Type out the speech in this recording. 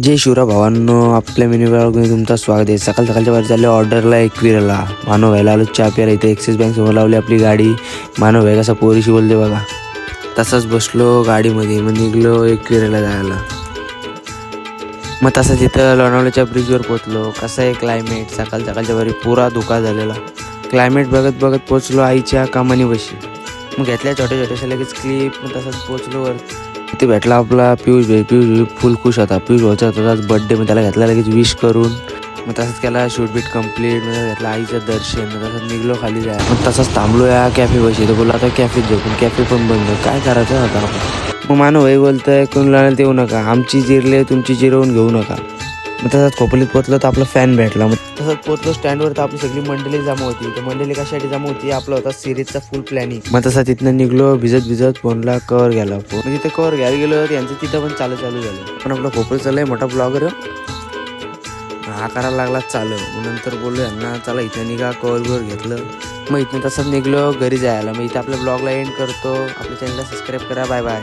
जय शिवराव भावांनो, आपल्या मिनी ब्लॉगमध्ये तुमचं स्वागत आहे. सकाळच्या वर चालले ऑर्डरला एकविराला. मानव व्हायला आलो चहा प्यायला. इथे ॲक्सिस बँक समोर लावली आपली गाडी. मानव भाई कसा पोरीशी बोलते बघा. तसाच बसलो गाडीमध्ये, मग निघलो एकविराला जायला. मग तसं तिथं लोणावळ्याच्या ब्रिजवर पोचलो. कसं आहे क्लायमेट, सकाळच्या वरी पुरा धुका झालेला. क्लायमेट बघत बघत पोचलो आईच्या कामानी बशी. मग घेतल्या छोट्या लगेच क्लिप. मग तसंच पोचलो वर. तिथे भेटला आपला पियुष भाई. फुल खुश होता. पियुष भाऊचा त्याचाच बड्डे. मग त्याला घेतला लगेच विश करून. मग तसंच केला शूट बीट कम्प्लीट. मग घेतला आईचं दर्शन. मग तसंच निघलो खाली जाय. मग तसंच थांबलो या कॅफे बशी. तर बोला आता कॅफेत जाऊ, पण कॅफे पण बंद. काय करायचं होता आपण. मग मानव भाई बोलतंय कोणाला देऊ नका, आमची जिरले तुमची जिरवून घेऊ नका. मग तसंच खोपलीत पोचलो तर आपला फॅन भेटला. मग तसंच पोचलो स्टँडवर तर आपली सगळी मंडळी जमा होती. तर मंडळी कशासाठी जमा होती, आपला होता सिरीजचा फुल प्लॅनिंग. मग तसं तिथनं निघलो भिजत फोनला कवर घ्यायला. मग तिथे कवर घ्यायला गेलो तर यांचं तिथं पण चालू झालं. पण आपला खोपल चाललंय मोठा ब्लॉगर हा करायला लागला चालू. मग नंतर बोललो यांना चला इथं निघा, कवर घेतलं. मग इथनं तसंच निघलो घरी जायला. मग इथं आपल्या ब्लॉगला एंड करतो. आपल्या चॅनलला सबस्क्राईब करा. Bye bye.